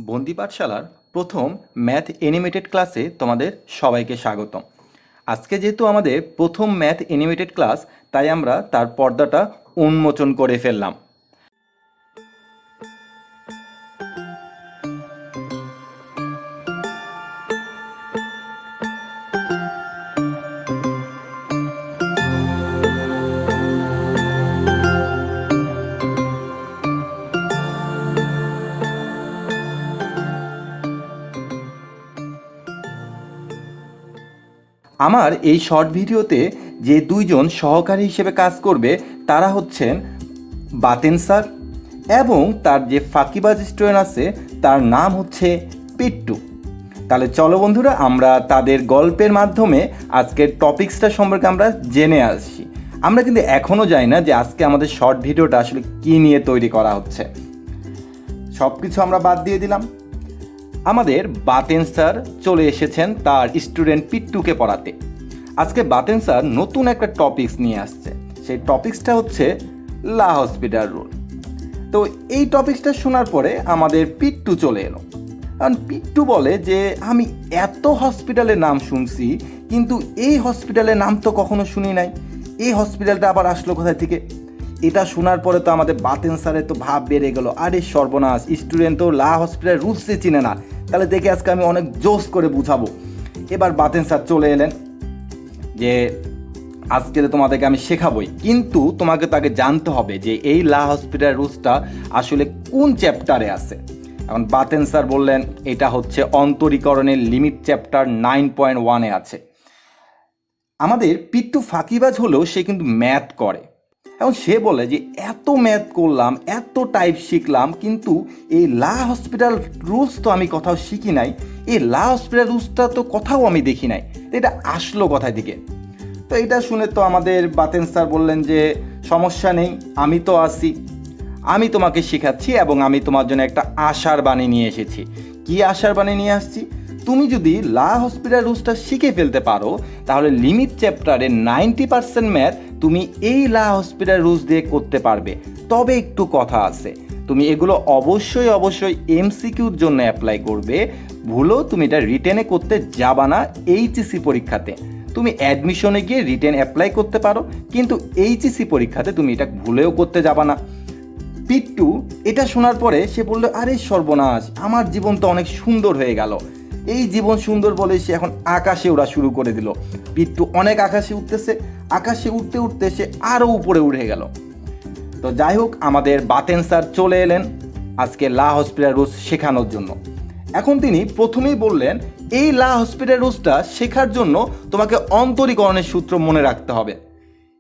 বন্দি পাঠশালার প্রথম math animated ক্লাসে তোমাদের সবাইকে স্বাগতম। আজকে যেহেতু আমাদের প্রথম ম্যাথ অ্যানিমেটেড ক্লাস, তাই আমরা তার পর্দাটা উন্মোচন করে ফেললাম। আমার এই শর্ট ভিডিওতে যে দুইজন সহকারী হিসেবে কাজ করবে তারা হচ্ছেন বাতেন স্যার এবং তার যে ফাঁকিবাজ স্টুডেন্ট আছে তার নাম হচ্ছে পিট্টু। তাহলে চলো বন্ধুরা, আমরা তাদের গল্পের মাধ্যমে আজকের টপিক্সটা সম্পর্কে আমরা জেনে আসছি। আমরা কিন্তু এখনও জানি না যে আজকে আমাদের শর্ট ভিডিওটা আসলে কী নিয়ে তৈরি করা হচ্ছে। সব কিছু আমরা বাদ দিয়ে দিলাম। আমাদের বাতেন স্যার চলে এসেছেন তার স্টুডেন্ট পিট্টুকে পড়াতে। আজকে বাতেন স্যার নতুন একটা টপিকস নিয়ে আসছে। সেই টপিক্সটা হচ্ছে লা হসপিটাল রুল। তো এই টপিক্সটা শোনার পরে আমাদের পিট্টু চলে এলো। কারণ পিট্টু বলে যে আমি এত হসপিটালের নাম শুনছি, কিন্তু এই হসপিটালের নাম তো কখনো শুনি নাই। এই হসপিটালটা আবার আসলো কোথায় থেকে? এটা শোনার পরে তো আমাদের বাতেন স্যারের তো ভাব বেড়ে গেল, আরে সর্বনাশ, স্টুডেন্ট তো লা হসপিটাল রুলসে চিনে না, তাহলে দেখে আজকে আমি অনেক জোশ করে বুঝাবো। এবার বাতেন স্যার চলে এলেন যে আজকে তোমাদেরকে আমি শেখাবই, কিন্তু তোমাকে তাকে জানতে হবে যে এই লা হসপিটাল রুলসটা আসলে কোন চ্যাপ্টারে আছে। এখন বাতেন স্যার বললেন এটা হচ্ছে অন্তরীকরণের লিমিট চ্যাপ্টার 9.1-এ আছে। আমাদের পিট্টু ফাঁকিবাজ হলেও সে কিন্তু ম্যাথ করে। এখন সে বলে যে এত ম্যাথ করলাম, এত টাইপ শিখলাম, কিন্তু এই লা হসপিটাল রুলস তো আমি কোথাও শিখি নাই, এই লা হসপিটাল রুলসটা তো কোথাও আমি দেখি নাই, তো এটা আসলো কোথায় থেকে? তো এটা শুনে তো আমাদের বাতেন স্যার বললেন যে সমস্যা নেই, আমি তো আছি, আমি তোমাকে শেখাচ্ছি এবং আমি তোমার জন্য একটা আশার বাণী নিয়ে এসেছি। কি আশার বাণী নিয়ে আসছি? তুমি যদি লা হসপিটাল রুলসটা শিখে ফেলতে পারো, তাহলে লিমিট চ্যাপ্টারে 90% ম্যাথ তুমি এই লা হসপিটাল রুলস দিয়ে করতে পারবে। তবে একটু কথা আছে, তুমি এগুলো অবশ্যই অবশ্যই এমসিকিউর জন্য অ্যাপ্লাই করবে। ভুলেও তুমি এটা রিটেনে করতে যাবা না। এইচএসসি পরীক্ষাতে তুমি অ্যাডমিশনে গিয়ে রিটেন অ্যাপ্লাই করতে পারো, কিন্তু এইচএসসি পরীক্ষাতে তুমি এটা ভুলেও করতে যাবা না। পিট্টু এটা শোনার পরে সে বলল, আরে সর্বনাশ, আমার জীবন তো অনেক সুন্দর হয়ে গেল। এই জীবন সুন্দর বলে সে এখন আকাশে ওড়া শুরু করে দিল। পিট্টু অনেক আকাশে উঠতেছে, আকাশে উঠতে উঠতে সে আরও উপরে উঠে গেল। তো যাই হোক, আমাদের বাতেন স্যার চলে এলেন আজকে লা হসপিটাল রুলস শেখানোর জন্য। এখন তিনি প্রথমেই বললেন এই লা হসপিটাল রুলসটা শেখার জন্য তোমাকে অন্তরীকরণের সূত্র মনে রাখতে হবে।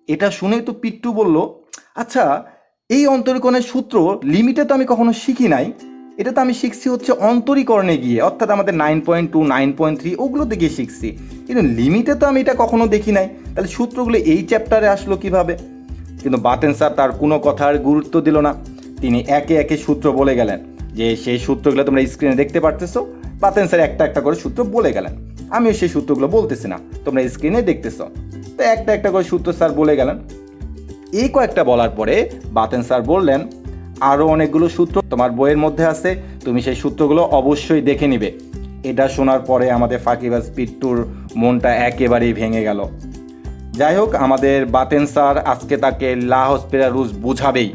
এটা শুনেই তো পিট্টু বলল, আচ্ছা, এই অন্তরীকরণের সূত্র লিমিটে তো আমি কখনো শিখি নাই, এটা তো আমি শিখছি হচ্ছে অন্তরীকরণে গিয়ে, অর্থাৎ আমাদের 9.2 9.3 ওগুলোতে গিয়ে শিখছি, কিন্তু লিমিটে তো আমি এটা কখনো দেখি নাই, তাহলে সূত্রগুলো এই চ্যাপ্টারে আসলো কিভাবে? কিন্তু বাতেন স্যার তার কোনো কথার গুরুত্ব দিল না। তিনি একে একে সূত্র বলে গেলেন, যে সেই সূত্রগুলো তোমরা স্ক্রিনে দেখতে পারতেছো। বাতেন স্যার একটা একটা করে সূত্র বলে গেলেন, আমিও সেই সূত্রগুলো বলতেছি না, তোমরা স্ক্রিনে দেখতেছো। তো একটা একটা করে সূত্র স্যার বলে গেলেন। এই কয়েকটা বলার পরে বাতেন স্যার বললেন, আরও অনেকগুলো সূত্র তোমার বইয়ের মধ্যে আছে, তুমি সেই সূত্রগুলো অবশ্যই দেখে নিবে। এটা শোনার পরে আমাদের ফাঁকিবাজ পিট্টুর মনটা একেবারেই ভেঙে গেল। যাই হোক, আমাদের বাতেন স্যার আজকে তাকে লা হসপিটাল রুলস বুঝাবেই।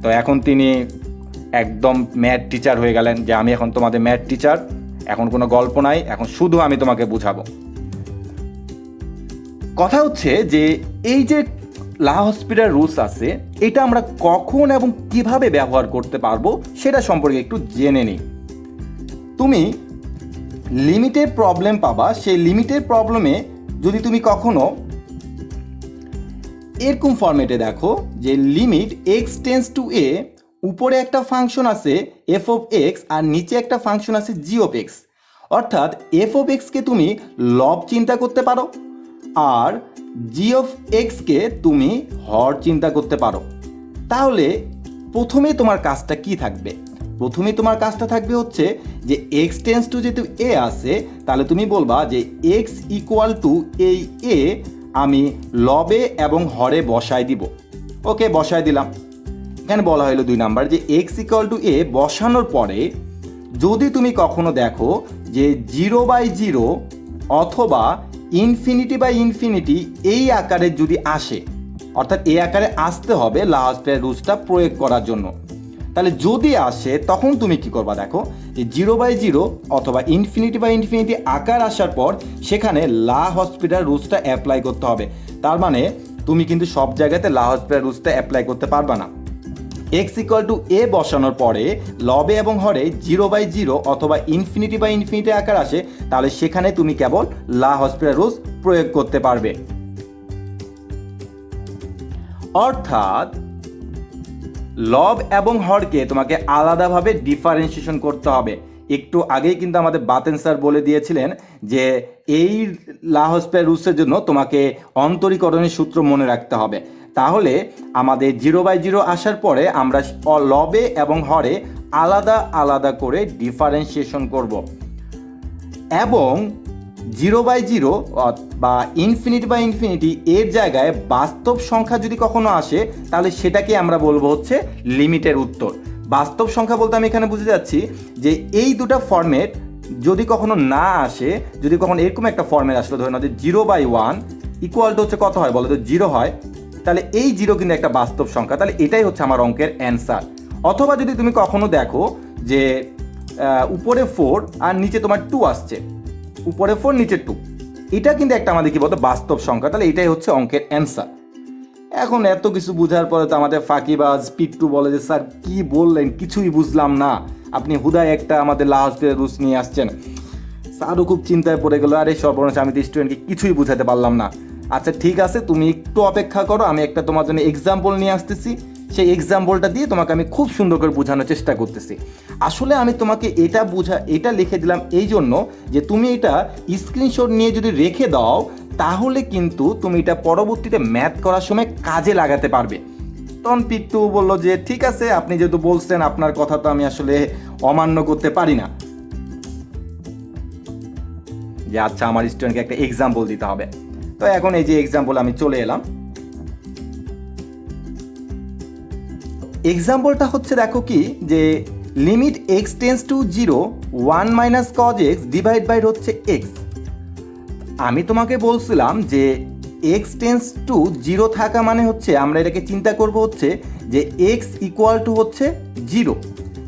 তো এখন তিনি একদম ম্যাথ টিচার হয়ে গেলেন, যে আমি এখন তোমাদের ম্যাথ টিচার, এখন কোনো গল্প নাই, এখন শুধু আমি তোমাকে বুঝাবো। কথা হচ্ছে যে এই যে লা হসপিটাল রুলস আছে, এটা আমরা কখন এবং কিভাবে ব্যবহার করতে পারবো সেটা সম্পর্কে একটু জেনে নিই। তুমি লিমিটের প্রবলেম পাবা, সেই লিমিটের প্রবলেমে যদি তুমি কখনো এরকম ফরম্যাটে দেখো যে লিমিট এক্স টেন্স টু এ, উপরে একটা ফাংশন আছে এফ অফ এক্স আর নিচে একটা ফাংশন আছে জি অফ এক্স, অর্থাৎ এফ অফ এক্সকে তুমি লব চিন্তা করতে পারো আর জি অফ এক্সকে তুমি হর চিন্তা করতে পারো। তাহলে প্রথমে তোমার কাজটা কি থাকবে? প্রথমে তোমার কাজটা থাকবে হচ্ছে যে এক্স টেন্স টু যেহেতু এ আছে, তাহলে তুমি বলবা যে এক্স ইকুয়াল টু এই এ আমি লবে এবং হরে বসাই দিব। ওকে, বসাই দিলাম। এখানে বলা হলো 2 নাম্বার যে এক্স ইকুয়াল টু এ বসানোর পরে যদি তুমি কখনো দেখো যে 0/0 অথবা ইনফিনিটি এই আকারে যদি আসে, অর্থাৎ এই আকারে আসতে হবে লাহোস্পিটাল রুলসটা প্রয়োগ করার জন্য, তাহলে যদি আসে তখন তুমি কি করবা, দেখো যে 0/0 অথবা ইনফিনিটি আকার আসার পর সেখানে লাহোস্পিটাল রুলসটা অ্যাপ্লাই করতে হবে। তার মানে তুমি কিন্তু সব জায়গাতে লাহোস্পিটাল রুলসটা অ্যাপ্লাই করতে পারবা না। x=a বসানোর পরে লবে এবং হরে 0/0 অথবা ইনফিনিটি আকার আসে, তাহলে সেখানে তুমি কেবল লাহোস্পিটাল রুলস প্রয়োগ করতে পারবে। অর্থাৎ লব এবং হরকে তোমাকে আলাদাভাবে ডিফারেন্সিয়েশন করতে হবে। একটু আগেই কিন্তু আমাদের বাতেন স্যার বলে দিয়েছিলেন যে এই লাহোস্পিটাল রুলসের জন্য তোমাকে অন্তরীকরণের সূত্র মনে রাখতে হবে। তাহলে আমাদের 0/0 আসার পরে আমরা লবে এবং হরে আলাদা আলাদা করে ডিফারেন্সিয়েশন করব এবং 0/0 বা ইনফিনিটি এর জায়গায় বাস্তব সংখ্যা যদি কখনো আসে তাহলে সেটাকে আমরা বলবো হচ্ছে লিমিটের উত্তর। বাস্তব সংখ্যা বলতে আমি এখানে বুঝে যাচ্ছি যে এই দুটো ফরম্যাট যদি কখনো না আসে, যদি কখনো এরকম একটা ফরম্যাট আসলো, ধরে নাও যে 0/1 = হচ্ছে কত হয় বলো তো, 0 হয়, তাহলে এই 0 কিন্তু একটা বাস্তব সংখ্যা, তাহলে এটাই হচ্ছে আমার অঙ্কের অ্যান্সার। অথবা যদি তুমি কখনো দেখো যে উপরে 4 আর নিচে তোমার 2 আসছে, উপরে 4 নিচে 2, এটা কিন্তু একটা আমাদের কি বলতো বাস্তব সংখ্যা, তাহলে এটাই হচ্ছে অঙ্কের অ্যান্সার। এখন এত কিছু বোঝার পরে তো আমাদের ফাঁকিবাজ পিট্টু বলে যে স্যার কি বললেন, কিছুই বুঝলাম না, আপনি হুদায় একটা আমাদের লাহোস্পিটাল রুলস নিয়ে আসছেন। স্যারও খুব চিন্তায় পড়ে গেল, আরে সর্বনাশ, আমি তো স্টুডেন্টকে কিছুই বুঝাতে পারলাম না। আচ্ছা ঠিক আছে, তুমি একটু অপেক্ষা করো, আমি একটা তোমার জন্য এক্সাম্পল নিয়ে আসতেছি, সেই এক্সাম্পলটা দিয়ে তোমাকে আমি খুব সুন্দর করে বোঝানোর চেষ্টা করতেছি। আসলে আমি তোমাকে এটা লিখে দিলাম এই জন্য যে তুমি এটা স্ক্রিনশট নিয়ে যদি রেখে দাও তাহলে কিন্তু তুমি এটা পরবর্তীতে ম্যাথ করার সময় কাজে লাগাতে পারবে। তখন পিট্টু বলল যে ঠিক আছে, আপনি যেহেতু বলছেন আপনার কথা তো আমি আসলে অমান্য করতে পারি না, যে আচ্ছা আমার স্টুডেন্টকে একটা এক্সাম্পল দিতে হবে। তো এখন এই যে এক্সাম্পল আমি চলে এলাম, এক্সাম্পলটা হচ্ছে দেখো কি যে limit x → 0 1 - cos x divide by হচ্ছে x। আমি তোমাকে বলছিলাম যে x → 0 থাকা মানে হচ্ছে আমরা এটাকে চিন্তা করব হচ্ছে যে x = হচ্ছে 0।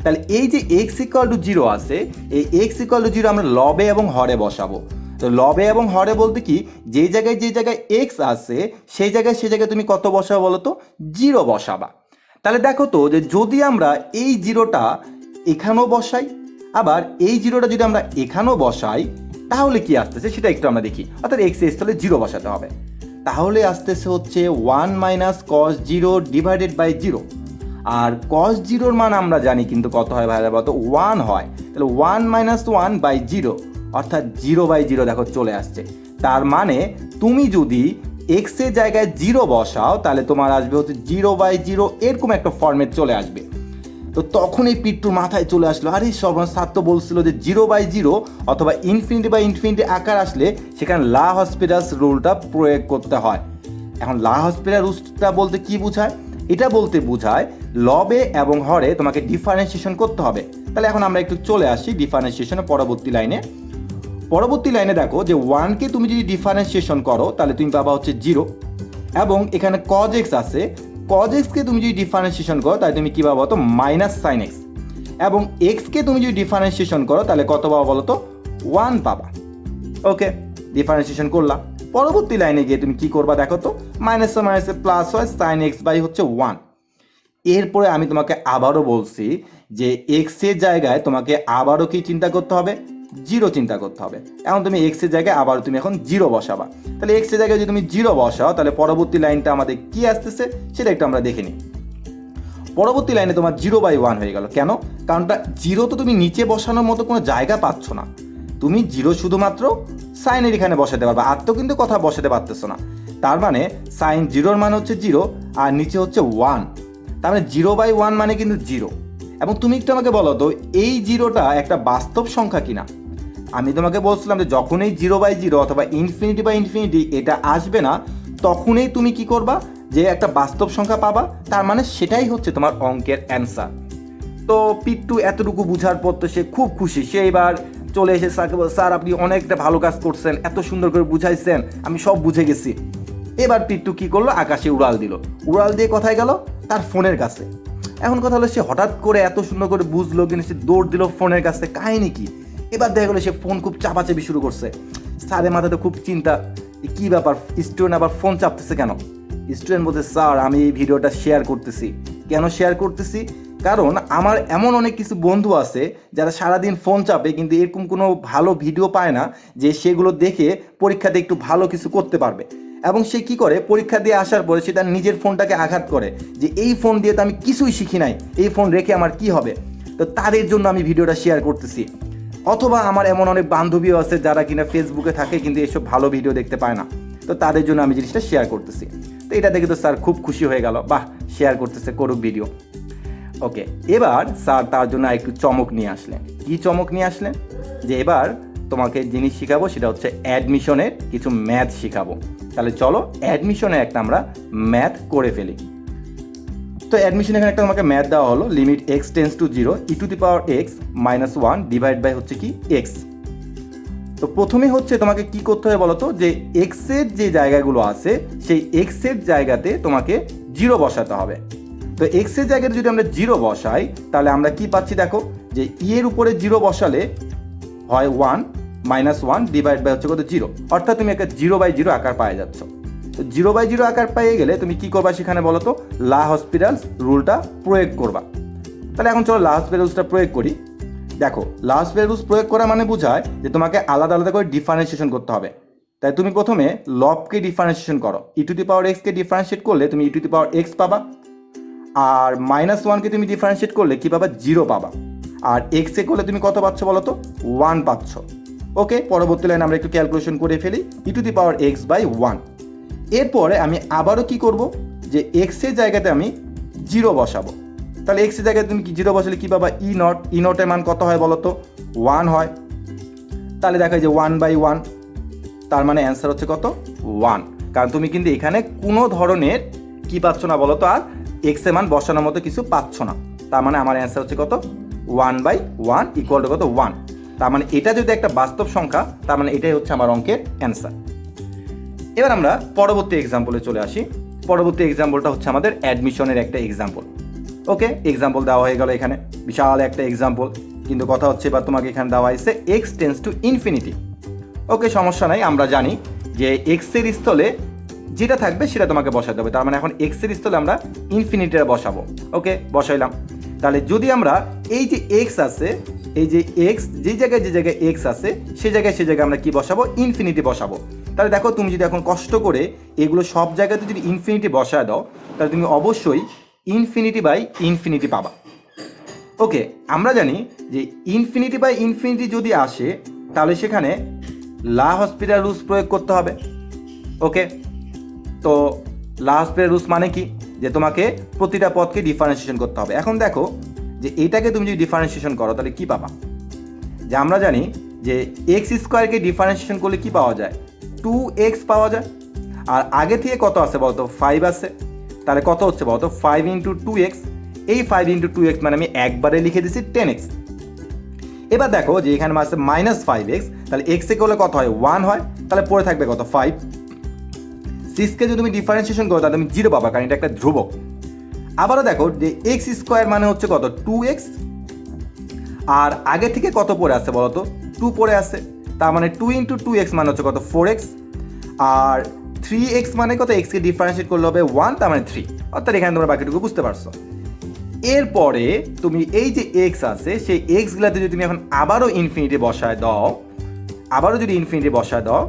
তাহলে এই যে x = 0 আছে, এই x = 0 আমরা লবে এবং হরে বসাবো। তো লবে এবং হরে বলতে কি, যে জায়গায় x আছে সেই জায়গায় তুমি কত বসাবো বলো তো, 0 বসাবা। তাহলে দেখো তো যে যদি আমরা এই 0টা এখানেও বসাই, আবার এই 0টা যদি আমরা এখানেও বসাই, তাহলে কি আসতেছে সেটা একটু আমরা দেখি। অর্থাৎ x এর স্থলে 0 বসাতে হবে, তাহলে আসতেছে হচ্ছে 1 - cos 0 ডিভাইডেড বাই 0। আর cos 0-র মান আমরা জানি কিন্তু কত হয় ভাইরা বলতো, 1 হয়। তাহলে 1 - 1/0 অর্থাৎ 0/0 দেখো চলে আসছে। তার মানে তুমি যদি x এর জায়গায় 0 বসাও তাহলে তোমার আসবে হচ্ছে 0/0, এরকম একটা ফর্মেট চলে আসবে। তো তখন এই পিট্টুর মাথায় চলে আসলো, আরে সর্বনাশ, স্যার তো বলছিল যে 0/0 অথবা ইনফিনিটি আকার আসলে সেখানে লাহোস্পিটাল রুলটা প্রয়োগ করতে হয়। এখন লাহোস্পিটাল রুলটা বলতে কি বোঝায়? এটা বলতে বোঝায় লবে এবং হরে তোমাকে ডিফারেন্সিয়েশন করতে হবে। তাহলে এখন আমরা একটু চলে আসি ডিফারেন্সিয়েশনের পরবর্তী লাইনে দেখো যে 1কে তুমি যদি ডিফারেন্সিয়েশন করো তাহলে তুমি পাবা হচ্ছে 0, এবং এখানে cos x আছে, cos x কে তুমি যদি ডিফারেন্সিয়েশন করো তাহলে তুমি কি পাবো তো -sin x, এবং x কে তুমি যদি ডিফারেন্সিয়েশন করো তাহলে কত পাবো বলো তো, 1 পাবা। ওকে, ডিফারেন্সিয়েশন করলাম। পরবর্তী লাইনে গিয়ে তুমি কি করবা দেখো তো, মাইনাসে মাইনাসে প্লাস হয়, sin x বাই হচ্ছে 1। এরপরে আমি তোমাকে আবারও বলছি যে x এর জায়গায় তোমাকে আবারও কি চিন্তা করতে হবে, 0 চিন্তা করতে হবে। এখন তুমি x এর জায়গায় আবার তুমি এখন 0 বসাবা। তাহলে x এর জায়গায় যদি তুমি 0 বসাও তাহলে পরবর্তী লাইনটা আমাদের কি আসতেছে সেটা একটু আমরা দেখে নিই। পরবর্তী লাইনে তোমার 0/1 হয়ে গেল। কেন? কারণটা 0 তো তুমি নিচে বসানোর মতো কোনো জায়গা পাচ্ছ না, তুমি 0 শুধুমাত্র সাইনের এখানে বসাতে পারবে, আর তো কিন্তু কথা বসাতে পারতেছো না। তার মানে সাইন 0-র মান হচ্ছে 0 আর নিচে হচ্ছে 1, তার মানে 0/1 মানে কিন্তু 0। এবং তুমি একটু আমাকে বলো তো এই 0টা একটা বাস্তব সংখ্যা কিনা। আমি তোমাকে বলছিলাম যে যখনই 0/0 অথবা ইনফিনিটি এটা আসবে না তখনই তুমি কি করবা, যে একটা বাস্তব সংখ্যা পাবা, তার মানে সেটাই হচ্ছে তোমার অঙ্কের অ্যান্সার। তো পিট্টু এতটুকু বুঝার পর তো সে খুব খুশি, সে এবার চলে এসে স্যারকে বলে, স্যার আপনি অনেকটা ভালো কাজ করছেন, এত সুন্দর করে বুঝাইছেন, আমি সব বুঝে গেছি। এবার পিট্টু কি করলো, আকাশে উড়াল দিল। উড়াল দিয়ে কোথায় গেল, তার ফোনের কাছে। এখন কথা হলো, সে হঠাৎ করে এত সুন্দর করে বুঝলো, কিন্তু সে দৌড় দিল ফোনের কাছে, কাহিনী কি? এবার দেখা গেলো সে ফোন খুব চাপাচাপি শুরু করছে। স্যারের মাথাতে খুব চিন্তা, কি ব্যাপার, স্টুডেন্ট আবার ফোন চাপতেছে কেন? স্টুডেন্ট বলছে, স্যার আমি এই ভিডিওটা শেয়ার করতেছি। কেন শেয়ার করতেছি? কারণ আমার এমন অনেক কিছু বন্ধু আছে যারা সারাদিন ফোন চাপে, কিন্তু এরকম কোনো ভালো ভিডিও পায় না যে সেগুলো দেখে পরীক্ষাতে একটু ভালো কিছু করতে পারবে। এবং সে কি করে, পরীক্ষা দিয়ে আসার পরে সে তার নিজের ফোনটাকে আঘাত করে যে এই ফোন দিয়ে তো আমি কিছুই শিখি নাই, এই ফোন রেখে আমার কি হবে? তো তাদের জন্য আমি ভিডিওটা শেয়ার করতেছি। অথবা আমার এমন অনেক বান্ধবীও আছে যারা কিনা ফেসবুকে থাকে কিন্তু এসব ভালো ভিডিও দেখতে পায় না, তো তাদের জন্য আমি জিনিসটা শেয়ার করতেছি। তো এটা দেখে তো স্যার খুব খুশি হয়ে গেল, বাহ শেয়ার করতেছে, করুক ভিডিও। ওকে, এবার স্যার তার জন্য একটু চমক নিয়ে আসলেন। কি চমক নিয়ে আসলেন? যে এবার তোমাকে জিনিস শিখাবো, সেটা হচ্ছে অ্যাডমিশনের কিছু ম্যাথ শিখাবো। তাহলে চলো অ্যাডমিশনে একটা আমরা ম্যাথ করে ফেলি। তো অ্যাডমিশন এখানে একটা তোমাকে ম্যাথ দেওয়া হলো, limit x tends to 0 e⁻x - 1 divide by হচ্ছে কি এক্স। তো প্রথমে হচ্ছে তোমাকে কি করতে হবে বলো তো, যে এক্স এর যে জায়গাগুলো আছে সেই এক্স এর জায়গাতে তোমাকে 0 বসাতে হবে। তো এক্স এর জায়গাতে যদি আমরা 0 বসাই, তাহলে আমরা কি পাচ্ছি দেখো, যে ই এর উপরে 0 বসালে হয় 1 - 1 ডিভাইড বাই হচ্ছে কত 0, অর্থাৎ তুমি একটা 0/0 আকার পায়ে যাচ্ছ। তো 0/0 আকার পেয়ে গেলে তুমি কি করবা সেখানে বলো তো, লা হসপিটালস রুলটা প্রয়োগ করবা। তাহলে এখন চলো লা হসপিটাল রুলসটা প্রয়োগ করি। দেখো, লা হসপিটাল রুলস প্রয়োগ করা মানে বোঝায় যে তোমাকে আলাদা আলাদা করে ডিফারেন্সিয়েশন করতে হবে। তাই তুমি প্রথমে লবকে ডিফারেন্সিয়েশন করো, e⁻x কে ডিফারেন্সিয়েট করলে তুমি e⁻x পাবা, আর -1কে তুমি ডিফারেন্সিয়েট করলে কি পাবা, 0 পাবা, আর এক্স এ করলে তুমি কত পাচ্ছ বলো তো, 1 পাচ্ছ। ওকে, পরবর্তী লাইন আমরা একটু ক্যালকুলেশন করে ফেলি, e⁻x/1। এরপরে আমি আবারও কি করব, যে এক্স এর জায়গাতে আমি 0 বসাবো। তাহলে এক্স এর জায়গায় তুমি 0 বসালে কি পাবা, ই নট এর মান কত হয় বলো তো, 1 হয়। তাহলে দেখা যায় যে 1/1, তার মানে অ্যান্সার হচ্ছে কত, 1। কারণ তুমি কিন্তু এখানে কোনো ধরনের কি পাচ্ছ না বলো তো, আর এক্স এর মান বসানোর মতো কিছু পাচ্ছ না। তার মানে আমার অ্যান্সার হচ্ছে কত, 1/1 ইকুয়াল টু কত, 1। তার মানে এটা যদি একটা বাস্তব সংখ্যা, তার মানে এটাই হচ্ছে আমার অঙ্কের অ্যান্সার। এবার আমরা পরবর্তী এক্সাম্পলে চলে আসি। পরবর্তী এক্সাম্পলটা হচ্ছে আমাদের অ্যাডমিশনের একটা এক্সাম্পল। ওকে, এক্সাম্পল দেওয়া হয়ে গেল এখানে, বিশাল একটা এক্সাম্পল, কিন্তু কথা হচ্ছে এবার তোমাকে এখানে দেওয়া হয়েছে এক্স টেন্স টু ইনফিনিটি। ওকে, সমস্যা নাই, আমরা জানি যে এক্স এর স্থলে যেটা থাকবে সেটা তোমাকে বসাতে হবে। তার মানে এখন এক্স এর স্থলে আমরা ইনফিনিটিটা বসাবো। ওকে, বসাইলাম। তাহলে যদি আমরা এই যে এক্স আছে, এই যে এক্স যে জায়গায় এক্স আছে সে জায়গায় আমরা কি বসাবো, ইনফিনিটি বসাবো। তাহলে দেখো, তুমি যদি এখন কষ্ট করে এগুলো সব জায়গাতে যদি ইনফিনিটি বসায় দাও, তাহলে তুমি অবশ্যই ইনফিনিটি পাবা। ওকে, আমরা জানি যে ইনফিনিটি যদি আসে, তাহলে সেখানে লা হসপিটাল রুলস প্রয়োগ করতে হবে। ওকে, তো লা হসপিটাল রুলস মানে কি, যে তোমাকে প্রতিটা পদকে ডিফারেন্সিয়েশন করতে হবে। এখন দেখো, যে এটাকে তুমি যদি ডিফারেন্সিয়েশন করো তাহলে কি পাবা, যে আমরা জানি যে এক্স স্কোয়ারকে ডিফারেন্সিয়েশন করলে কি পাওয়া যায়, 2x পাওয়া যায়। আর আগে থেকে কত আছে বলতো, 5 আছে। তাহলে কত হচ্ছে বলতো, 5 × 2x। এই 5 × 2x মানে আমি একবারে লিখে দিচ্ছি 10x। এবার দেখো যে এখানে আছে -5x, তাহলে x এ করলে কত হয়, 1 হয়। তাহলে পরে থাকবে কত, 5। 6কে যদি তুমি ডিফারেন্সিয়েশন করো তাহলে তুমি 0 পাবা, কারণ এটা একটা ধ্রুবক। আবারও দেখো যে এক্স স্কোয়ার মানে হচ্ছে কত, 2x। আর আগে থেকে কত পড়ে আছে বলতো, 2 পড়ে আছে। তার মানে 2 × 2x মানে হচ্ছে কত, 4x। আর 3x মানে কত, x কে ডিফারেন্সিয়েট করলে হবে 1, তার মানে 3। অর্থাৎ এখানে তোমরা বাকিটুকু বুঝতে পারছো। এরপরে তুমি এই যে x আছে সেই x গুলাতে যদি তুমি এখন আবারও ইনফিনিটি বসায় দাও,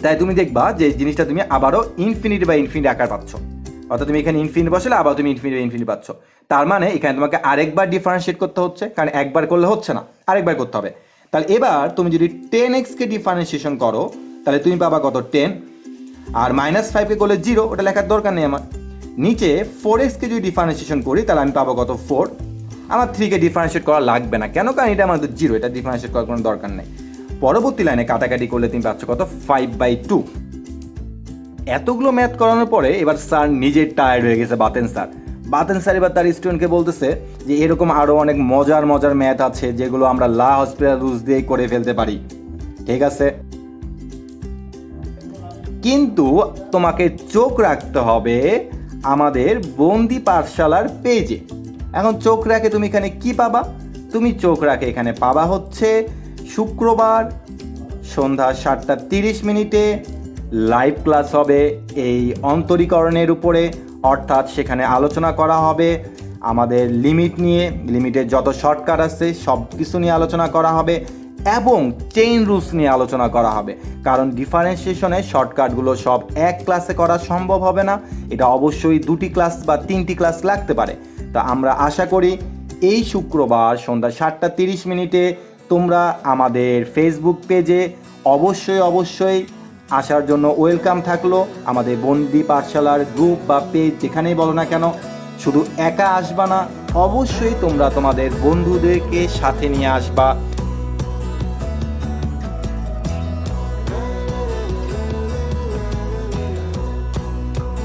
তাই তুমি দেখবা যে জিনিসটা তুমি আবারও ইনফিনিটি আকার পাচ্ছ। অর্থাৎ তুমি এখানে ইনফিনিটি বসালে আবার তুমি ইনফিনিটি পাচ্ছ। তার মানে এখানে তোমাকে আরেকবার ডিফারেন্সিয়েট করতে হচ্ছে, কারণ একবার করলে হচ্ছে না, আরেকবার করতে হবে। তাহলে এবার তুমি যদি 10x কে ডিফারেন্সিয়েশন করো তাহলে তুমি পাবা কত, 10। আর -5কে করলে 0, ওটা লেখার দরকার নেই আমার। নিচে 4x কে যদি ডিফারেন্সিয়েশন করি তাহলে আমি পাবো কত, 4। আমার 3কে ডিফারেন্সিয়েট করা লাগবে না, কেন, কারণ এটা আমাদের 0, এটা ডিফারেন্সিয়েট করার কোনো দরকার নেই। পরবর্তী লাইনে কাটাকাটি করলে তুমি পাচ্ছ কত, 5/2। এতগুলো ম্যাথ করানোর পরে এবার স্যার নিজে টায়ার্ড হয়ে গেছে, বাতেন স্যার বাতেন স্যার এবার তার স্টুডেন্টকে বলতেছে যে এরকম আরও অনেক মজার মজার ম্যাথ আছে যেগুলো আমরা লা হসপিটাল রুলস দিয়ে করে ফেলতে পারি, ঠিক আছে, কিন্তু তোমাকে চোখ রাখতে হবে আমাদের বন্দি পাঠশালার পেজে। এখন চোখ রাখে তুমি এখানে কি পাবা? তুমি চোখ রাখে এখানে পাবা হচ্ছে শুক্রবার সন্ধ্যা 7:30 লাইভ ক্লাস হবে এই অন্তরীকরণের উপরে, অর্থাৎ সেখানে আলোচনা করা হবে আমাদের লিমিট নিয়ে, লিমিটের যত শর্টকাট আছে সব কিছু নিয়ে আলোচনা করা হবে এবং চেইন রুলস নিয়ে আলোচনা করা হবে। কারণ ডিফারেন্সিয়েশনে শর্টকাটগুলো সব এক ক্লাসে করা সম্ভব হবে না, এটা অবশ্যই 2টি ক্লাস বা 3টি ক্লাস লাগতে পারে। তা আমরা আশা করি এই শুক্রবার সন্ধ্যা 7:30 তোমরা আমাদের ফেসবুক পেজে অবশ্যই আসার জন্য ওয়েলকাম থাকলো। আমাদের বন্দি পাঠশালার গ্রুপ বা পেজ যেখানেই বলো না কেন, শুধু একা আসবা না, অবশ্যই তোমরা তোমাদের বন্ধুদেরকে সাথে নিয়ে আসবা।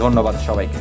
ধন্যবাদ সবাইকে।